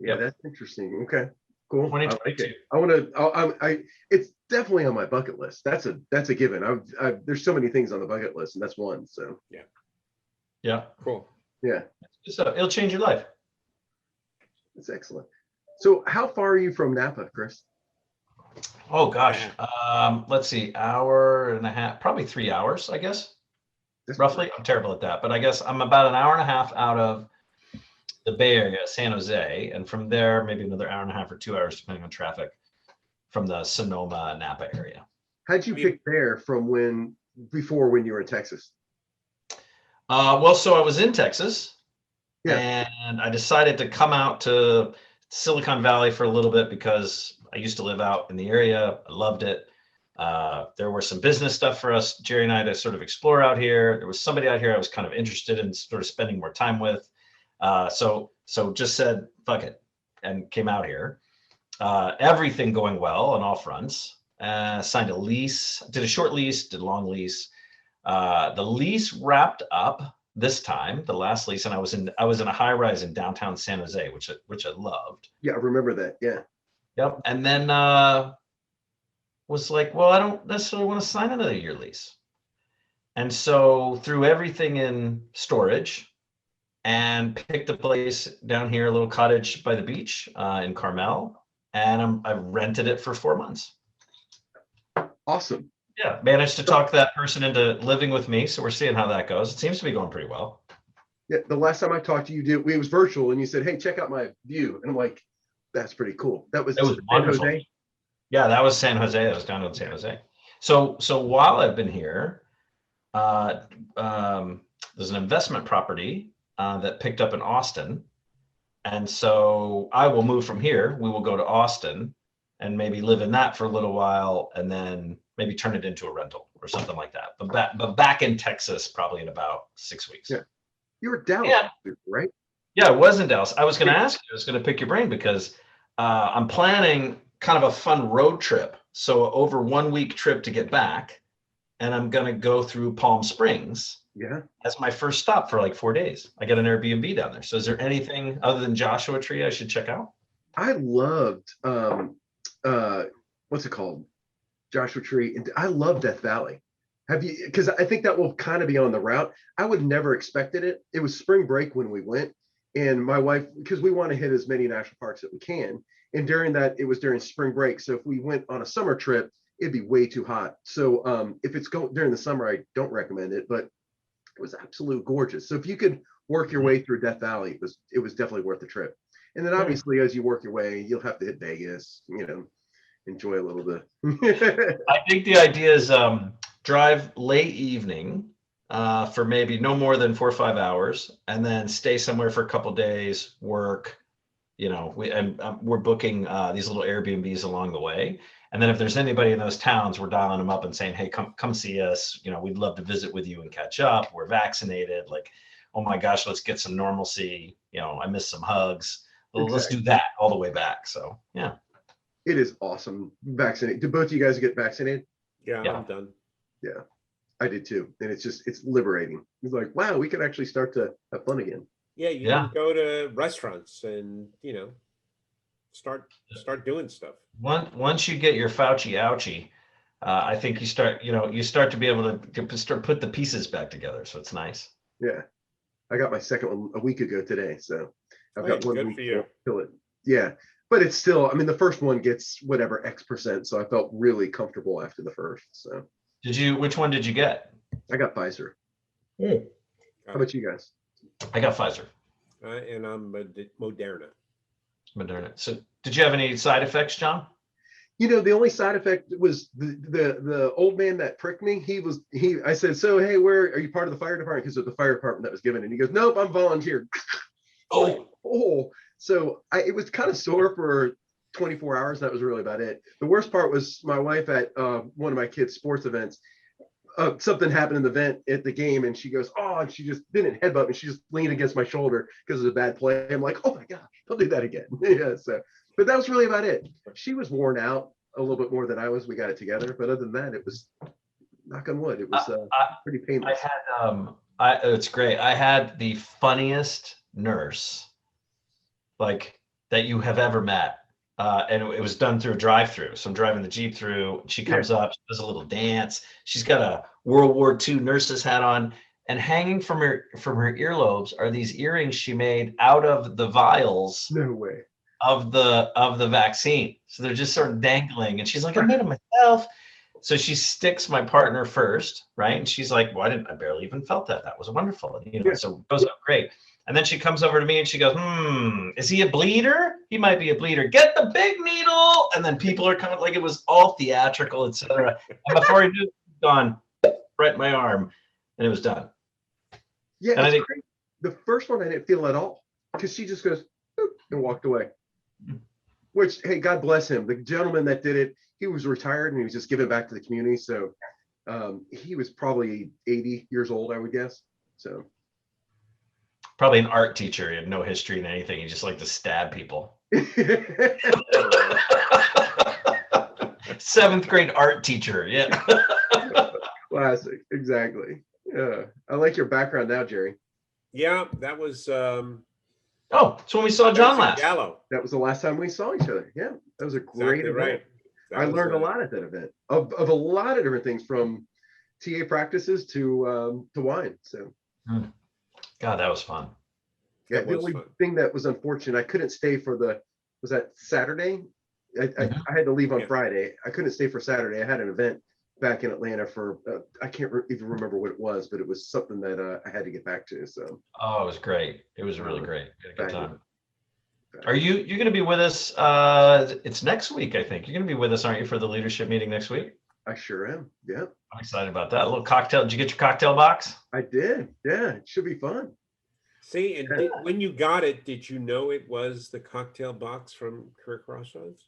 yeah, Yep. that's interesting. Okay, cool. I like 2022. it. I want to. It's definitely on my bucket list. That's a given. There's so many things on the bucket list, and that's one. So Yeah. Cool. yeah, So it'll change your life. that's excellent. So how far are you from Napa, Chris? Oh gosh. Let's see, hour and a half, probably 3 hours, I guess. That's Roughly. I'm terrible at that, but I guess I'm about an hour and a half out of the Bay Area, San Jose, and from there maybe another hour and a half or 2 hours, depending on traffic, from the Sonoma, Napa area. How'd you pick there from before when you were in Texas? Well, so I was in Texas, Yeah. and I decided to come out to Silicon Valley for a little bit because I used to live out in the area. I loved it. There were some business stuff for us, Jerry and I, to sort of explore out here. There was somebody out here I was kind of interested in sort of spending more time with. So just said, fuck it, and came out here. Everything going well on all fronts. Signed a lease, did a short lease, did a long lease. The lease wrapped up this time, the last lease, and I was in a high rise in downtown San Jose, which I loved. Yeah, I remember that. Yeah. Yep. And then was like, well, I don't necessarily want to sign another year lease. And so threw everything in storage and picked a place down here, a little cottage by the beach in Carmel, and I rented it for 4 months. Awesome. Yeah, managed to talk that person into living with me. So we're seeing how that goes. It seems to be going pretty well. Yeah. The last time I talked to you, it was virtual, and you said, "Hey, check out my view," and I'm like, "That's pretty cool." It was San wonderful. Jose? Yeah, that was San Jose. That was down in San Jose. So while I've been here, there's an investment property that picked up in Austin. And so I will move from here. We will go to Austin and maybe live in that for a little while, and then maybe turn it into a rental or something like that. But back in Texas, probably in about 6 weeks. Yeah. You were down, right? Yeah, I was in Dallas. I was going to ask you, I was going to pick your brain because I'm planning kind of a fun road trip. So over 1 week trip to get back, and I'm going to go through Palm Springs. Yeah. As my first stop for like 4 days. I got an Airbnb down there. So is there anything other than Joshua Tree I should check out? I loved what's it called? Joshua Tree. And I love Death Valley. Have you, because I think that will kind of be on the route. I would never expected it. It was spring break when we went, and my wife, because we want to hit as many national parks that we can. And during that, it was during spring break. So if we went on a summer trip, it'd be way too hot. So if it's during the summer, I don't recommend it, but it was absolutely gorgeous. So if you could work your way through Death Valley, it was definitely worth the trip. And then obviously, as you work your way, you'll have to hit Vegas, enjoy a little bit. I think the idea is drive late evening for maybe no more than 4 or 5 hours, and then stay somewhere for a couple days, work, we're booking these little Airbnbs along the way. And then if there's anybody in those towns, we're dialing them up and saying, hey, come see us. We'd love to visit with you and catch up. We're vaccinated. Like, oh my gosh, let's get some normalcy. I miss some hugs. Well, let's do that all the way back. So, yeah. It is awesome. Vaccinate. Did both of you guys get vaccinated? Yeah, I'm done. Yeah, I did too. And it's liberating. It's like, wow, we could actually start to have fun again. Yeah, you can go to restaurants and, start doing stuff. Once you get your Fauci ouchie, I think you start to be able to start put the pieces back together. So it's nice. Yeah. I got my second one a week ago today. So I've got 1 week to fill it. Yeah. But it's still, the first one gets whatever X%. So I felt really comfortable after the first. So which one did you get? I got Pfizer. How about you guys? I got Pfizer. And I'm Moderna. So did you have any side effects, John? The only side effect was the old man that pricked me. I said, so, hey, where are you part of the fire department? Because of the fire department that was given. And he goes, nope, I'm volunteer. So it was kind of sore for 24 hours. That was really about it. The worst part was my wife at one of my kids' sports events. Something happened in the vent at the game, and she goes, oh, and she just didn't headbutt me. She just leaned against my shoulder because of a bad play. I'm like, oh my gosh, don't do that again. Yeah. So, but that was really about it. She was worn out a little bit more than I was. We got it together, but other than that, it was, knock on wood, it was pretty painless. It's great. I had the funniest nurse that you have ever met. And it was done through a drive-through. So I'm driving the Jeep through. She comes up, she does a little dance. She's got a World War II nurse's hat on, and hanging from her earlobes are these earrings she made out of the vials. No way. Of the vaccine. So they're just sort of dangling. And she's like, I made them myself. So she sticks my partner first, right? And she's like, well, I barely even felt that. That was wonderful. So it goes up great. And then she comes over to me and she goes, is he a bleeder? He might be a bleeder. Get the big needle. And then people are coming, like it was all theatrical, etc. And before I knew it, gone right in my arm, and it was done. Yeah, and I think the first one I didn't feel at all because she just goes boop, and walked away. Which, hey, God bless him. The gentleman that did it, he was retired and he was just giving back to the community. So he was probably 80 years old, I would guess. So. Probably an art teacher. He had no history in anything. He just liked to stab people. 7th grade art teacher. Yeah. Classic. Exactly. Yeah. I like your background now, Jerry. Yeah, that was. So when we saw John last. Gallo. That was the last time we saw each other. Yeah. That was a great event. Right. I learned a lot at that event of a lot of different things, from TA practices to wine. So. God, that was fun. Yeah, the only thing that was unfortunate, I couldn't stay for was that Saturday? I had to leave on Friday. I couldn't stay for Saturday. I had an event back in Atlanta for, I can't even remember what it was, but it was something that I had to get back to. So. Oh, it was great. It was really great. We had a good time. Are you're going to be with us? It's next week, I think. You're going to be with us, aren't you, for the leadership meeting next week? I sure am. Yeah. I'm excited about that. A little cocktail. Did you get your cocktail box? I did. Yeah. It should be fun. See, and when you got it, did you know it was the cocktail box from Career Crossroads?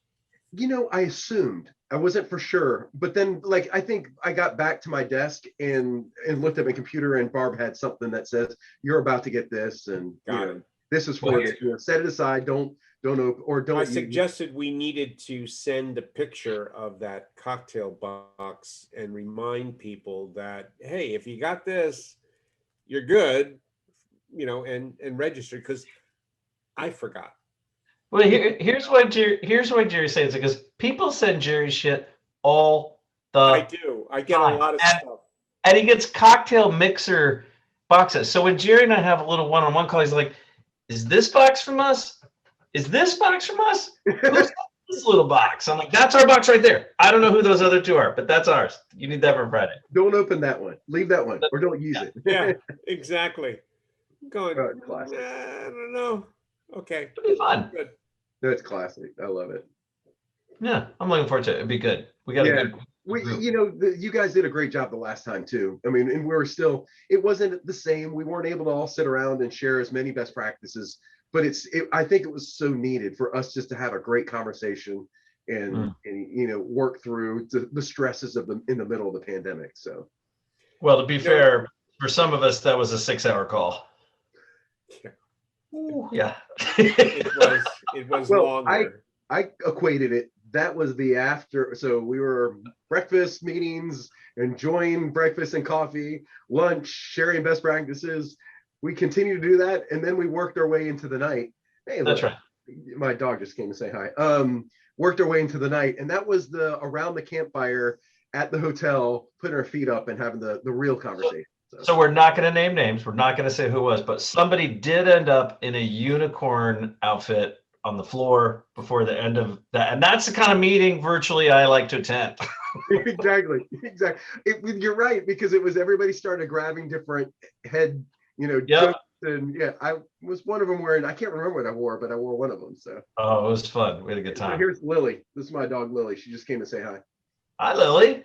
I assumed. I wasn't for sure. But then, I think I got back to my desk and looked at my computer, and Barb had something that says, you're about to get this. And this is for it. Set it aside. Don't open, or don't. I suggested we needed to send a picture of that cocktail box and remind people that, hey, if you got this, you're good, and register, because I forgot. Well, here's what Jerry says, because people send Jerry shit all the I do. I get time. A lot of stuff. And he gets cocktail mixer boxes. So when Jerry and I have a little one-on-one call, he's like, is this box from us? Is this box from us? Who's this little box? I'm like, that's our box right there. I don't know who those other two are, but that's ours. You need that for Friday. Don't open that one. Leave that one, or don't use it. Yeah, exactly. Going, I don't know. Okay. It'll be fun. Good. That's classic. I love it. Yeah, I'm looking forward to it. It'd be good. We got a good group. You guys did a great job the last time too. I mean, and it wasn't the same. We weren't able to all sit around and share as many best practices, but I think it was so needed for us just to have a great conversation and work through the stresses in the middle of the pandemic. So, well, to be fair, for some of us, that was a 6-hour call. Ooh, yeah. It was longer. I equated it. That was the after. So we were breakfast meetings, enjoying breakfast and coffee, lunch, sharing best practices. We continued to do that, and then we worked our way into the night. Hey, that's right. My dog just came to say hi. Worked our way into the night, and that was the around the campfire at the hotel, putting our feet up and having the real conversation. So we're not going to name names. We're not going to say who it was, but somebody did end up in a unicorn outfit on the floor before the end of that. And that's the kind of meeting virtually I like to attend. Exactly. You're right, because it was everybody started grabbing different head, jokes, and I was one of them wearing, I can't remember what I wore, but I wore one of them. So it was fun. We had a good time. So here's Lily. This is my dog, Lily. She just came to say hi. Hi, Lily.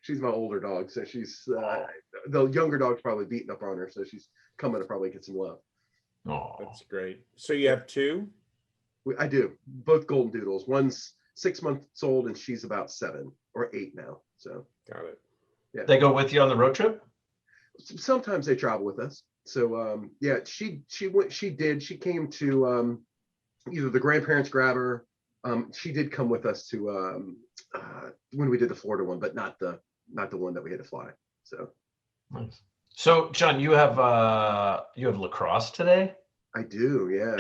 She's my older dog, so she's the younger dog's probably beating up on her, so she's coming to probably get some love. Oh, that's great. So you have two? I do, both golden doodles. One's 6 months old and she's about 7 or 8 now. So got it. Yeah, they go with you on the road trip? Sometimes they travel with us. So she came to either the grandparents grab her. She did come with us to when we did the Florida one, but not the one that we had to fly. So nice. So John, you have lacrosse today? I do, yeah.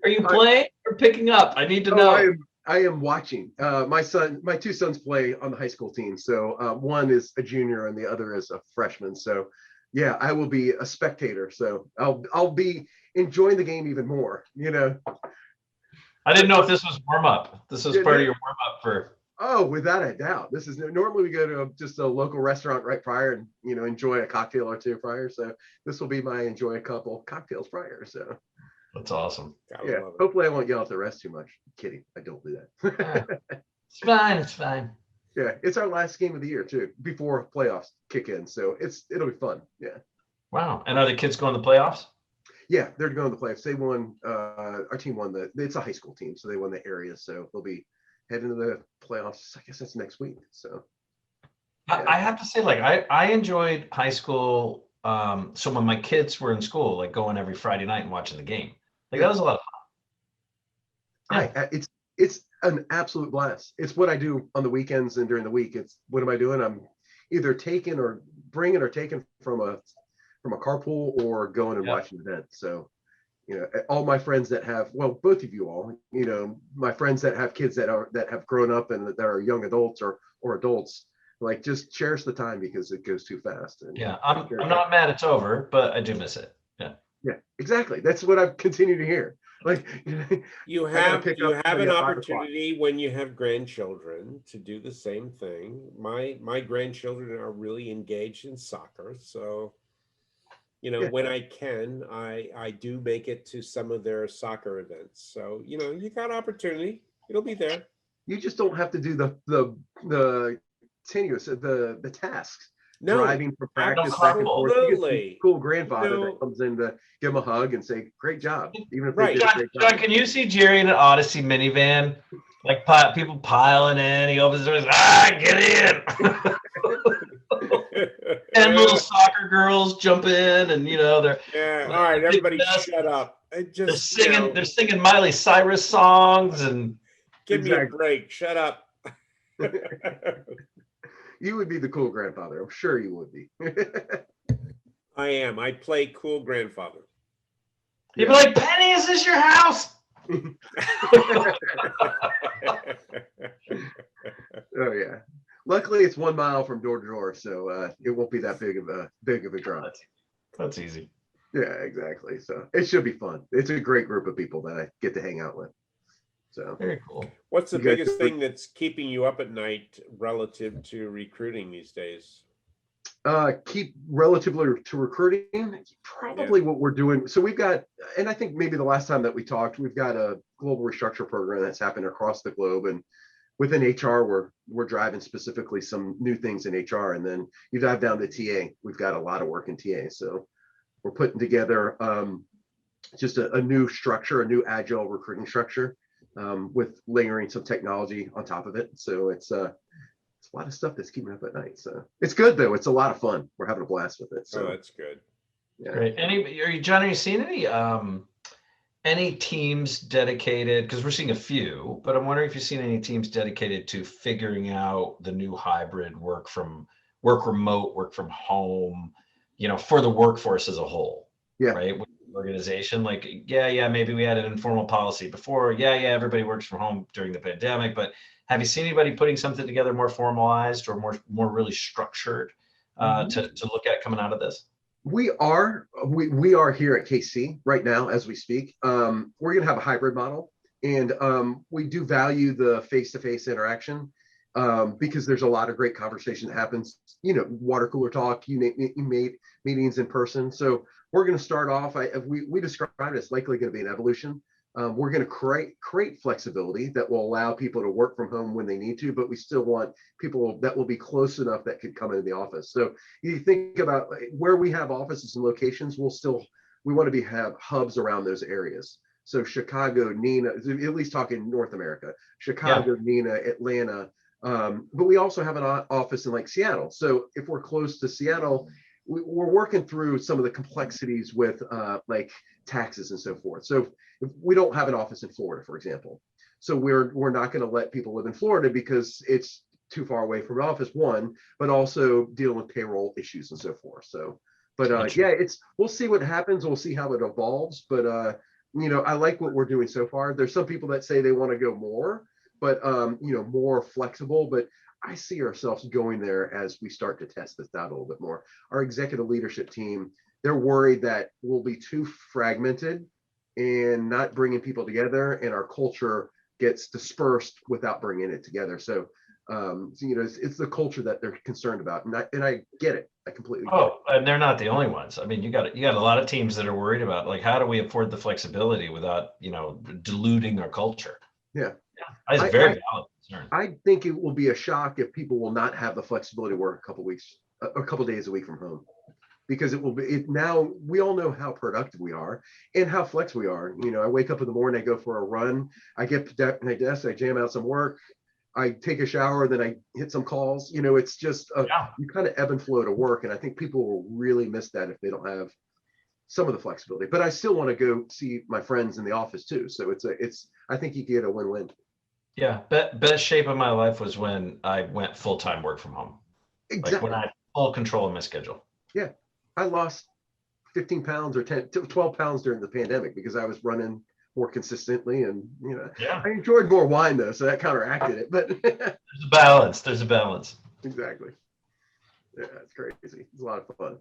Are you playing or picking up? I need to know. I am watching. My two sons play on the high school team. So one is a junior and the other is a freshman. So yeah, I will be a spectator. So I'll be enjoying the game even more, I didn't know if this was warm up. This was part of your warm up for. Oh, without a doubt. This is normally we go to just a local restaurant right prior and enjoy a cocktail or two prior. So this will be my enjoy a couple cocktails prior. So that's awesome. Yeah. Hopefully I won't yell at the rest too much. I'm kidding. I don't do that. It's fine. It's fine. Yeah, it's our last game of the year too, before playoffs kick in. So it'll be fun. Yeah. Wow. And are the kids going to the playoffs? Yeah, they're going to the playoffs. They won. Our team won it's a high school team, so they won the area. So they'll be heading to the playoffs. I guess that's next week. So yeah. I have to say, I enjoyed high school. So when my kids were in school, going every Friday night and watching the game, that was a lot of fun. Yeah. It's an absolute blast. It's what I do on the weekends and during the week. It's what am I doing? I'm either taking from a carpool or going and watching an event. So, all my friends that have, well, both of you all, my friends that have kids that have grown up and that are young adults or adults, just cherish the time because it goes too fast. And I'm not mad it's over, but I do miss it. Yeah, exactly. That's what I've continued to hear. You have an opportunity when you have grandchildren to do the same thing. My grandchildren are really engaged in soccer, so when I can, I do make it to some of their soccer events. So you got opportunity. It'll be there. You just don't have to do the tenuous the tasks. No, driving for practice back and forth. Absolutely. Cool grandfather that comes in to give him a hug and say, "Great job," even if they did a great job. John, can you see Jerry in an Odyssey minivan, people piling in? He opens the doors, get in. And little soccer girls jump in, and they're all right. Everybody, shut up! They're singing Miley Cyrus songs, and give me a break. Shut up. You would be the cool grandfather. I'm sure you would be. I am. I play cool grandfather. You'd be like, Penny, is this your house? Oh yeah. Luckily, it's 1 mile from door to door, so it won't be that big of a drive. That's easy. Yeah, exactly. So it should be fun. It's a great group of people that I get to hang out with. So very cool. What's the biggest thing that's keeping you up at night relative to recruiting these days? Keep relatively to recruiting, probably what we're doing. So we've got, and I think maybe the last time that we talked, we've got a global restructure program that's happened across the globe, and within HR, we're driving specifically some new things in HR, and then you dive down to TA. We've got a lot of work in TA, so we're putting together just a new structure, a new agile recruiting structure, with layering some technology on top of it. So it's a lot of stuff that's keeping me up at night. So it's good though. It's a lot of fun. We're having a blast with it. So that's good. Yeah. Great. John, are you seeing any teams dedicated, because we're seeing a few, but I'm wondering if you've seen any teams dedicated to figuring out the new hybrid work remote, work from home, for the workforce as a whole. Yeah. Right. Organization, like, maybe we had an informal policy before. Everybody works from home during the pandemic, but have you seen anybody putting something together more formalized or more really structured to look at coming out of this? We are here at KC right now as we speak. We're going to have a hybrid model, and we do value the face-to-face interaction because there's a lot of great conversation that happens, water cooler talk, you name meetings in person. So we're going to start off, we describe it as likely going to be an evolution. We're going to create flexibility that will allow people to work from home when they need to, but we still want people that will be close enough that could come into the office. So you think about where we have offices and locations, we want to have hubs around those areas. So Chicago, Neenah, at least talking North America, Chicago, Neenah, Atlanta, but we also have an office in like Seattle. So if we're close to Seattle, we're working through some of the complexities with like taxes and so forth. So if we don't have an office in Florida, for example, so we're not going to let people live in Florida because it's too far away from an office, one, but also dealing with payroll issues and so forth. So, but we'll see what happens. We'll see how it evolves. But I like what we're doing so far. There's some people that say they want to go more, but more flexible. But I see ourselves going there as we start to test this out a little bit more. Our executive leadership team, they're worried that we'll be too fragmented and not bringing people together, and our culture gets dispersed without bringing it together. So, it's the culture that they're concerned about, and I get it. I completely get it. And they're not the only ones. I mean, you got a lot of teams that are worried about, like, how do we afford the flexibility without diluting our culture? Yeah, that's a very valid concern. I think it will be a shock if people will not have the flexibility to work a couple days a week from home, because now we all know how productive we are and how flex we are. I wake up in the morning, I go for a run, I get to my desk, I jam out some work, I take a shower, then I hit some calls. It's just you kind of ebb and flow to work, and I think people will really miss that if they don't have some of the flexibility. But I still want to go see my friends in the office too. So I think you get a win-win. Yeah, best shape of my life was when I went full-time work from home. Exactly. Like when I had full control of my schedule. Yeah, I lost 15 pounds or 12 pounds during the pandemic because I was running more consistently, and I enjoyed more wine though, so that counteracted it. But there's a balance. Exactly. Yeah, it's crazy. It's a lot of fun.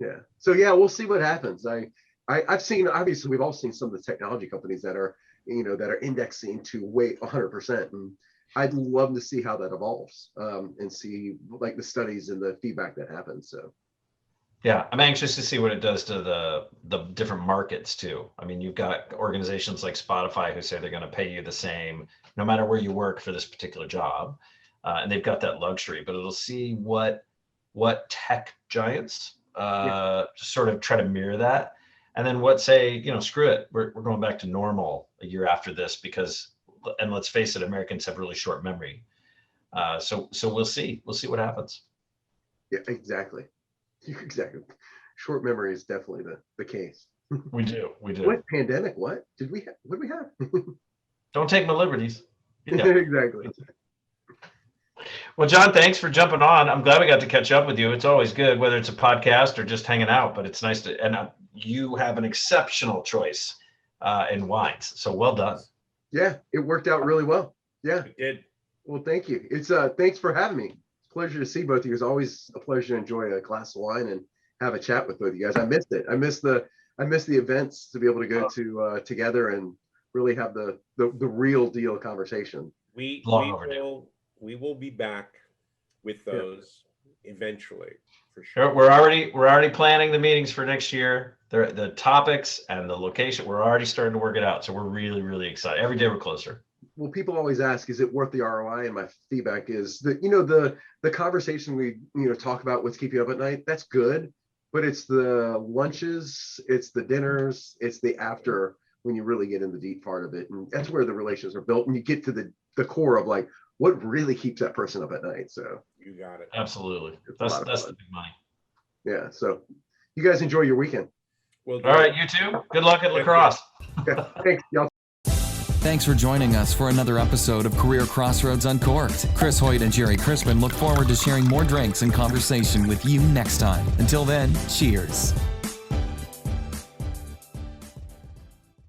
Yeah. So we'll see what happens. I've seen, obviously we've all seen some of the technology companies that are indexing to weight 100%, and I'd love to see how that evolves, and see like the studies and the feedback that happens. So yeah, I'm anxious to see what it does to the different markets too. I mean, you've got organizations like Spotify who say they're going to pay you the same no matter where you work for this particular job, and they've got that luxury. But it'll see what tech giants sort of try to mirror that, and then what say, screw it, we're going back to normal a year after this, because, and let's face it, Americans have really short memory. So we'll see what happens. Yeah, exactly. Exactly. Short memory is definitely the case. We do. What pandemic? What did we have? Don't take my liberties. Yeah. Exactly. Well, John, thanks for jumping on. I'm glad we got to catch up with you. It's always good, whether it's a podcast or just hanging out, but it's nice to, and you have an exceptional choice in wines. So well done. Yeah, it worked out really well. Yeah. It did. Well, thank you. It's thanks for having me. Pleasure to see both of you. It's always a pleasure to enjoy a glass of wine and have a chat with both of you guys. I missed it. I missed the events to be able to go to together and really have the real deal conversation. We will be back with those eventually, for sure. We're already planning the meetings for next year. The topics and the location. We're already starting to work it out. So we're really, really excited. Every day we're closer. Well, people always ask, is it worth the ROI? And my feedback is that, the conversation we, talk about what's keeping you up at night, that's good. but it's the lunches, it's the dinners, it's the after when you really get in the deep part of it. And that's where the relations are built. And you get to the core of like what really keeps that person up at night. So You got it. Absolutely. It's a lot of That's fun. the big money. yeah. So you guys enjoy your weekend. Well, All right, you too. Good luck at Thank lacrosse. Okay, thanks, y'all. Thanks for joining us for another episode of Career Crossroads Uncorked. Chris Hoyt and Jerry Crispin look forward to sharing more drinks and conversation with you next time. Until then, cheers.